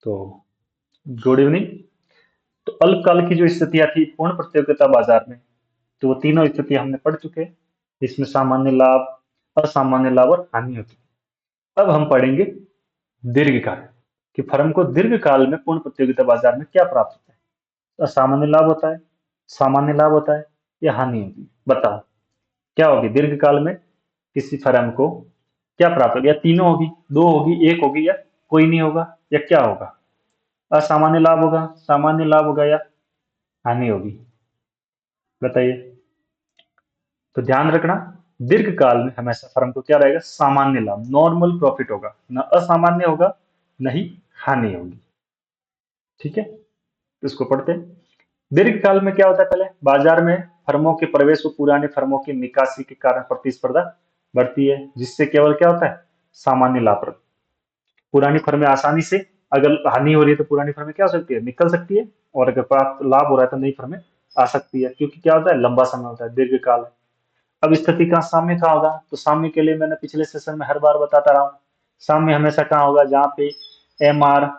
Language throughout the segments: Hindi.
तो गुड इवनिंग। तो अल्पकाल की जो स्थितियां थी पूर्ण प्रतियोगिता बाजार में, तो वो तीनों स्थितियां हमने पढ़ चुके हैं। इसमें सामान्य लाभ, असामान्य लाभ और हानि होती है। अब हम पढ़ेंगे दीर्घकाल कि फर्म को दीर्घकाल में पूर्ण प्रतियोगिता बाजार में क्या प्राप्त होता है। असामान्य लाभ होता है, सामान्य लाभ होता है या हानि होती है। बताओ क्या होगी दीर्घकाल में, किसी फर्म को क्या प्राप्त होगी? या तीनों होगी, दो होगी, एक होगी, या कोई नहीं होगा, या क्या होगा? असामान्य लाभ होगा, सामान्य लाभ होगा, या हानि होगी? बताइए। तो ध्यान रखना, दीर्घकाल में हमेशा फर्म को क्या रहेगा? सामान्य लाभ, नॉर्मल प्रॉफिट होगा, न असामान्य होगा, न ही हानि होगी। ठीक है, तो इसको पढ़ते हैं। दीर्घकाल में क्या होता है? पहले बाजार में फर्मों के प्रवेश व पुराने फर्मों की निकासी के कारण प्रतिस्पर्धा बढ़ती है, जिससे केवल क्या होता है? सामान्य लाभ। पुरानी फर्में आसानी से, अगर हानि हो रही है तो पुरानी फर्में क्या हो सकती है? निकल सकती है। और अगर प्राप्त लाभ हो रहा है तो नई फर्में आ सकती है, क्योंकि क्या होता है? लंबा समय होता है, दीर्घकाल है। अब स्थिति का साम्य कहाँ होगा? तो साम्य के लिए मैंने पिछले सेशन में हर बार बताता रहा हूँ। साम्य हमेशा कहाँ होगा? जहाँ पे एम आर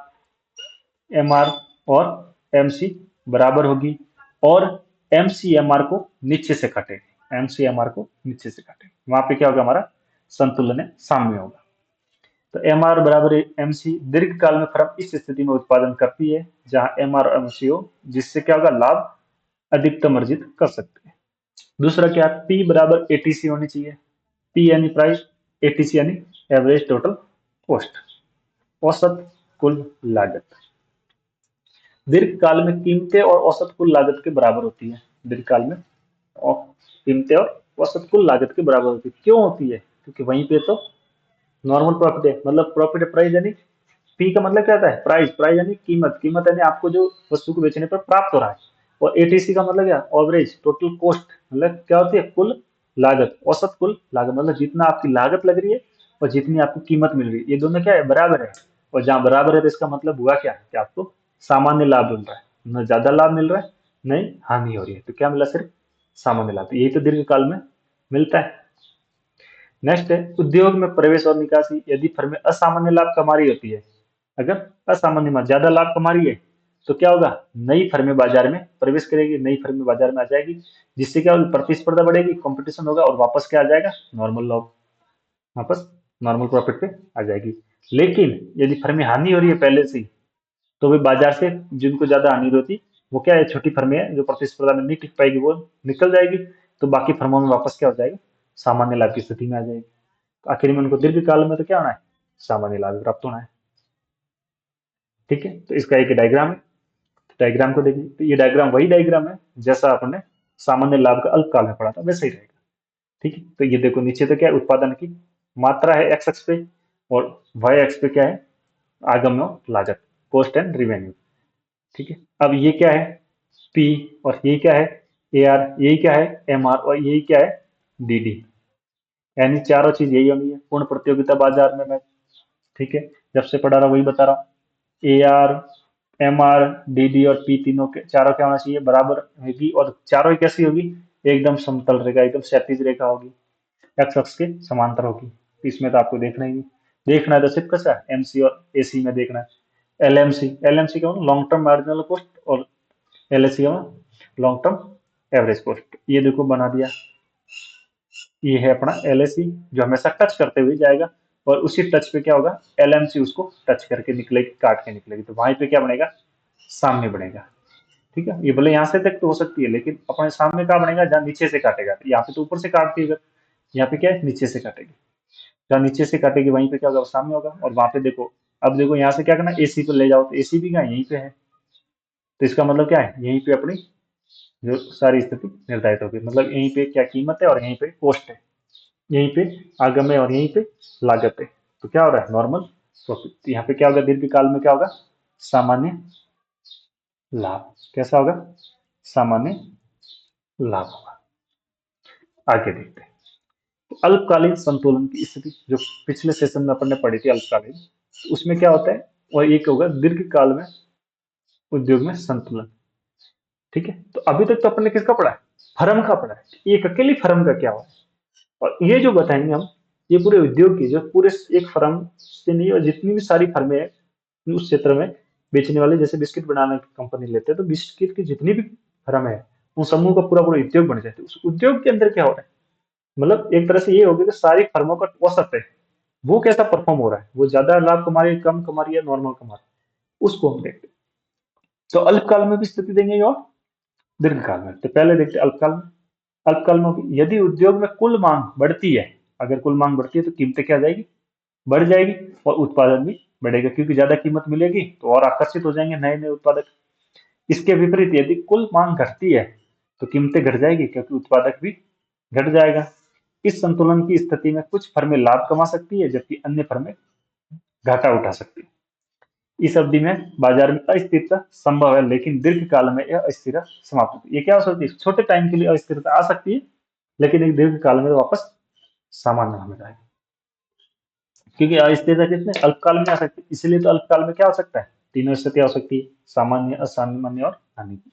और एम सी बराबर होगी, और एम सी एम आर को नीचे से काटेगी, एम सी एम आर को नीचे से काटेगी, वहां पे क्या होगा? हमारा संतुलन है, साम्य होगा। तो एम आर बराबर एम सी, दीर्घकाल में फर्म इस स्थिति में उत्पादन करती है जहां एम आर एम सी हो, जिससे क्या होगा? लाभ अधिकतम अर्जित कर सकते हैं। दूसरा क्या? पी बराबर एटीसी होनी चाहिए। पी यानी प्राइस, एटीसी यानी एवरेज टोटल कॉस्ट, औसत कुल लागत। दीर्घकाल में कीमतें और औसत कुल लागत के बराबर होती है। दीर्घकाल में और कीमतें और औसत कुल लागत के बराबर होती है। क्यों होती है? क्योंकि वहीं पे तो नॉर्मल प्रॉफिट है, मतलब प्रॉफिट है, प्राइस यानी पी का मतलब क्या होता है? प्राइस, प्राइस यानी कीमत, कीमत यानी आपको जो वस्तु को बेचने पर प्राप्त हो रहा है। और एटीसी का मतलब क्या? एवरेज टोटल कॉस्ट, मतलब क्या होती है? कुल लागत, औसत कुल लागत, मतलब जितना आपकी लागत लग रही है और जितनी आपको कीमत मिल रही है, ये दोनों क्या है? बराबर है। और जहां बराबर है तो इसका मतलब हुआ क्या कि आपको सामान्य लाभ मिल रहा है, न ज्यादा लाभ मिल रहा है, नहीं हानि हो रही है। तो क्या मिला? सिर्फ सामान्य लाभ। तो यही तो दीर्घकाल में मिलता है। नेक्स्ट है उद्योग में प्रवेश और निकासी। यदि फर्में असामान्य लाभ कमा रही होती है, अगर असामान्य में ज्यादा लाभ कमा रही है, तो क्या होगा? नई फर्में बाजार में प्रवेश करेगी, नई फर्में बाजार में आ जाएगी, जिससे क्या होगी? प्रतिस्पर्धा बढ़ेगी, कंपटीशन होगा, और वापस क्या आ जाएगा? नॉर्मल लॉ, वापस नॉर्मल प्रॉफिट पे आ जाएगी। लेकिन यदि फर्में हानि हो रही है पहले से ही, तो वे बाजार से, जिनको ज्यादा हानि होती, वो क्या है? छोटी फर्में है जो प्रतिस्पर्धा में नहीं टिक पाएगी, वो निकल जाएगी। तो बाकी फर्मों में वापस क्या हो जाएगा? सामान्य लाभ की स्थिति में आ जाएगी। तो आखिर में उनको दीर्घकाल में तो क्या होना है? सामान्य लाभ प्राप्त होना है। ठीक है, तो इसका एक डायग्राम है, डायग्राम को देखिए। तो ये डायग्राम वही डायग्राम है जैसा आपने सामान्य लाभ का अल्पकाल में पढ़ा था, वैसे ही रहेगा। ठीक है, तो ये देखो नीचे तो क्या है? उत्पादन की मात्रा है एक्स एक्स पे, और वाई एक्स पे क्या है? आगम्य लागत, कॉस्ट एंड रिवेन्यू। ठीक है, अब ये क्या है? पी, और ये क्या है? ए आर, यही क्या है? एम आर, और यही क्या है? D D. यानी चारों चीज यही होनी है पूर्ण प्रतियोगिता बाजार में। मैं ठीक है, जब से पढ़ा रहा वही बता रहा हूँ। A R, M R, D D और पी, तीनों के चारों क्या होना चाहिए? बराबर होगी। और चारों ही कैसी होगी? एकदम समतल रेखा, एकदम क्षैतिज रेखा होगी, एक्स अक्ष के समांतर होगी। इसमें तो आपको देखना ही नहीं, देखना है तो सिर्फ कैसा? एमसी और एसी में देखना है। एलएमसी, एलएमसी का लॉन्ग टर्म मार्जिनल कॉस्ट, और एलएसी का लॉन्ग टर्म एवरेज कॉस्ट। ये देखो बना दिया, ये है अपना एलएसी जो हमेशा टच करते हुए जाएगा, और उसी टच पे क्या होगा? एलएमसी उसको टच करके निकलेगी, काट के निकलेगी, तो वहां पे क्या बनेगा? सामने बनेगा। ठीक है, ये भले यहाँ से तक तो हो सकती है, लेकिन अपने सामने क्या बनेगा? जहाँ नीचे से काटेगा, यहाँ पे तो ऊपर से काटती है, यहाँ पे क्या है? नीचे से काटेगी। जहाँ नीचे से काटेगी वहीं पे क्या होगा? सामने होगा। और वहां पे देखो, अब देखो यहाँ से क्या करना? एसी पे ले जाओ, तो एसी भी क्या यहीं पे है। तो इसका मतलब क्या है? यहीं पे अपनी जो सारी स्थिति निर्धारित होगी, मतलब यहीं पे क्या कीमत है और यहीं पे कॉस्ट है, यहीं पे आगम है और यहीं पे लागत है। तो क्या हो रहा है? Normal profit. यहाँ पे क्या होगा? दीर्घकाल में क्या होगा? सामान्य लाभ। कैसा होगा? सामान्य लाभ होगा। आगे देखते हैं। तो अल्पकालीन संतुलन की स्थिति जो पिछले सेशन में अपन ने पढ़ी थी, अल्पकालीन, तो उसमें क्या होता है? और एक होगा दीर्घकाल में उद्योग में संतुलन। ठीक है, तो अभी तक तो अपन ने किसका पढ़ा है? फर्म का पढ़ा है। एक अकेली फर्म का क्या हुआ है, और ये जो बताएंगे हम, ये पूरे उद्योग की, जो पूरे एक फर्म से नहीं, और जितनी भी सारी फर्में हैं उस क्षेत्र में, बेचने वाले, जैसे बिस्किट बनाने की कंपनी लेते हैं, तो बिस्किट की जितनी भी फर्म है उन समूह का पूरा पूरा उद्योग बन जाते हैं। उस उद्योग के अंदर क्या हो रहा है, मतलब एक तरह से ये हो गया कि सारी फर्मों का औसत है, वो कैसा परफॉर्म हो रहा है, वो ज्यादा लाभ कमा रही है, कम कमा रही है, नॉर्मल कमा रही है, उसको हम देखते हैं। तो अल्पकाल में भी स्थिति देंगे और दीर्घकाल में। तो पहले देखते हैं अल्पकाल में। अल्पकाल में यदि उद्योग में कुल मांग बढ़ती है, अगर कुल मांग बढ़ती है तो कीमतें क्या जाएगी, बढ़ जाएगी, और उत्पादन भी बढ़ेगा, क्योंकि ज्यादा कीमत मिलेगी तो और आकर्षित हो जाएंगे नए नए उत्पादक। इसके विपरीत यदि कुल मांग घटती है तो कीमतें घट जाएगी, क्योंकि उत्पादक भी घट जाएगा। इस संतुलन की स्थिति में कुछ फर्में लाभ कमा सकती है, जबकि अन्य फर्में घाटा उठा सकती है। इस अवधि में बाजार में अस्थिरता संभव है, लेकिन दीर्घकाल में यह अस्थिरता समाप्त होती है। ये क्या हो सकती है, छोटे टाइम के लिए अस्थिरता आ सकती है, लेकिन एक दीर्घकाल में वापस सामान्य होने जाएगी। क्योंकि अस्थिरता कितने अल्पकाल में आ सकती है, इसलिए तो अल्पकाल में क्या हो सकता है, तीनों स्थितियां हो सकती है, सामान्य, असामान्य और हानि की।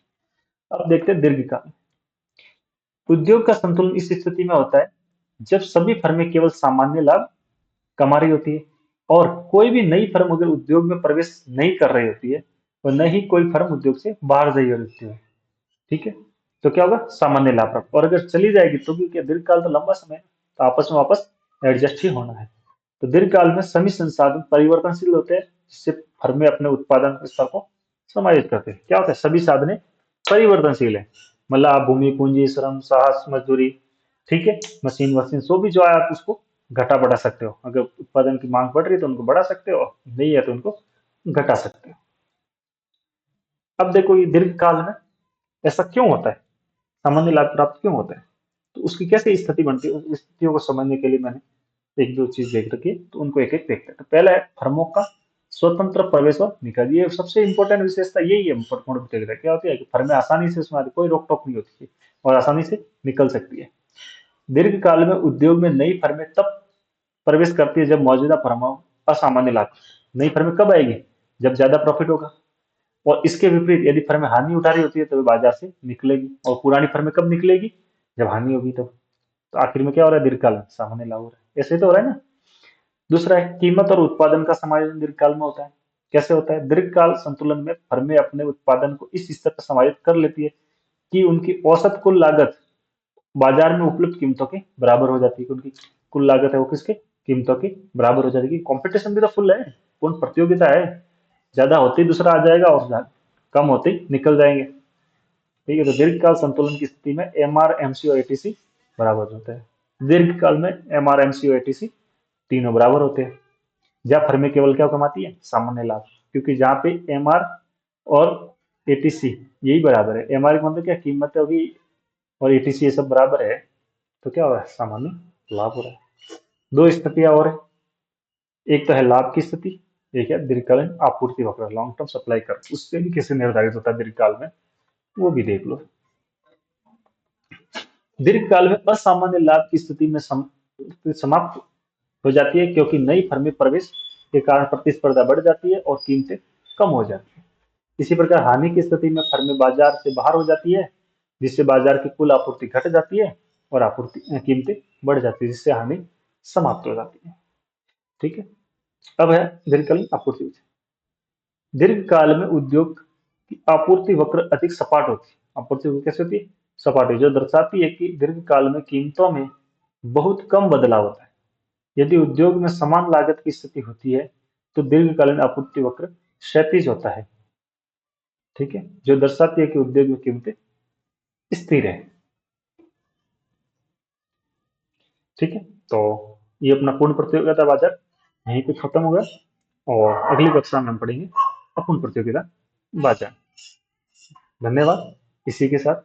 अब देखते हैं दीर्घकाल। उद्योग का संतुलन इस स्थिति में होता है जब सभी फर्में केवल सामान्य लाभ कमा रही होती है, और कोई भी नई फर्म अगर उद्योग में प्रवेश नहीं कर रही होती है, और न ही कोई फर्म उद्योग से बाहर जा रही होती है। ठीक है, तो क्या होगा, सामान्य लाभ प्राप्त। और अगर चली जाएगी तो भी क्या, दीर्घकाल तो लंबा समय है, तो आपस में वापस एडजस्ट ही होना है। तो दीर्घकाल में सभी संसाधन परिवर्तनशील होते हैं, जिससे फर्में अपने उत्पादन स्तर को समायोजित करते हैं। क्या होता है, सभी साधने परिवर्तनशील है, मतलब आप भूमि, पूंजी, श्रम, साहस, मजदूरी, ठीक है, मशीन वशीन, सो भी जो है आप उसको घटा बढ़ा सकते हो। अगर उत्पादन की मांग बढ़ रही है तो उनको बढ़ा सकते हो, नहीं है तो उनको घटा सकते हो। अब देखो ये दीर्घकाल में ऐसा क्यों होता है, सामान्य लाभ प्राप्त क्यों होता है, तो उसकी कैसे स्थिति बनती है, उस स्थितियों को समझने के लिए मैंने एक दो चीज देख रखी है, तो उनको एक एक देखते हैं। तो पहला है फर्मों का स्वतंत्र प्रवेश और निकास। ये सबसे इंपॉर्टेंट विशेषता यही है पूर्ण प्रतियोगिता। क्या होती है कि फर्में आसानी से उसमें आती, कोई रोक टोक नहीं होती है, और आसानी से निकल सकती है। दीर्घकाल में उद्योग में नई फर्में तब प्रवेश करती है जब मौजूदा फर्मों असामान्य लाभ, नई फर्में कब आएगी, जब ज्यादा प्रॉफिट होगा। और इसके विपरीत यदि फर्में हानि उठा रही होती है तो वे बाजार से निकलेगी, और पुरानी फर्में कब निकलेगी, जब हानि होगी तब। तो आखिर में क्या हो रहा है, दीर्घकाल में सामान्य लाभ हो रहा है। ऐसे तो हो रहा है ना। दूसरा है कीमत और उत्पादन का समायोजन दीर्घकाल में होता है। कैसे होता है, दीर्घकाल संतुलन में फर्में अपने उत्पादन को इस स्तर पर समायोजित कर लेती है कि उनकी औसत कुल लागत बाजार में उपलब्ध कीमतों के बराबर हो जाती है। उनकी कुल लागत है वो किसके, कीमतों के बराबर हो जाती है। कंपटीशन भी तो फुल है, पूर्ण प्रतियोगिता है, ज्यादा होते ही दूसरा आ जाएगा और कम होते ही निकल जाएंगे। ठीक है, तो दीर्घकाल संतुलन की स्थिति में एम आर, एमसी और एटीसी बराबर होते हैं। दीर्घकाल में एम आर, एमसी और एटीसी तीनों बराबर होते हैं। जहां फर्में केवल क्या कमाती है, सामान्य लाभ। क्योंकि जहां पे एम आर और एटीसी यही बराबर है, एम आर का मतलब क्या, कीमत होगी, और एटीसी ये सब बराबर है, तो क्या हो रहा है, सामान्य लाभ हो रहा है। दो स्थितियां और है, एक तो है लाभ की स्थिति, एक है दीर्घकालीन आपूर्ति वक्र, लॉन्ग टर्म सप्लाई कर, उससे भी कैसे निर्धारित होता है दीर्घकाल में, वो भी देख लो। दीर्घकाल में असामान्य लाभ की स्थिति में समाप्त हो जाती है, क्योंकि नई फर्में प्रवेश के कारण प्रतिस्पर्धा बढ़ जाती है और कीमतें कम हो जाती है। इसी प्रकार हानि की स्थिति में फर्में बाजार से बाहर हो जाती है, जिससे बाजार की कुल आपूर्ति घट जाती है और आपूर्ति कीमतें बढ़ जाती है, जिससे हानि समाप्त हो जाती है। ठीक है, अब है दीर्घकालीन आपूर्ति। दीर्घकाल में उद्योग की आपूर्ति वक्र अधिक सपाट होती है। आपूर्ति वक्र कैसे होती है, सपाट होती है, जो दर्शाती है कि दीर्घकाल में कीमतों में बहुत कम बदलाव होता है। यदि उद्योग में समान लागत की स्थिति होती है तो दीर्घकालीन आपूर्ति वक्र क्षैतिज होता है। ठीक है, जो दर्शाती है कि उद्योग में कीमतें स्थिर है। ठीक है, तो ये अपना पूर्ण प्रतियोगिता बाजार यहीं पे खत्म होगा, और अगली कक्षा में हम पढ़ेंगे अपूर्ण प्रतियोगिता बाजार। धन्यवाद। इसी के साथ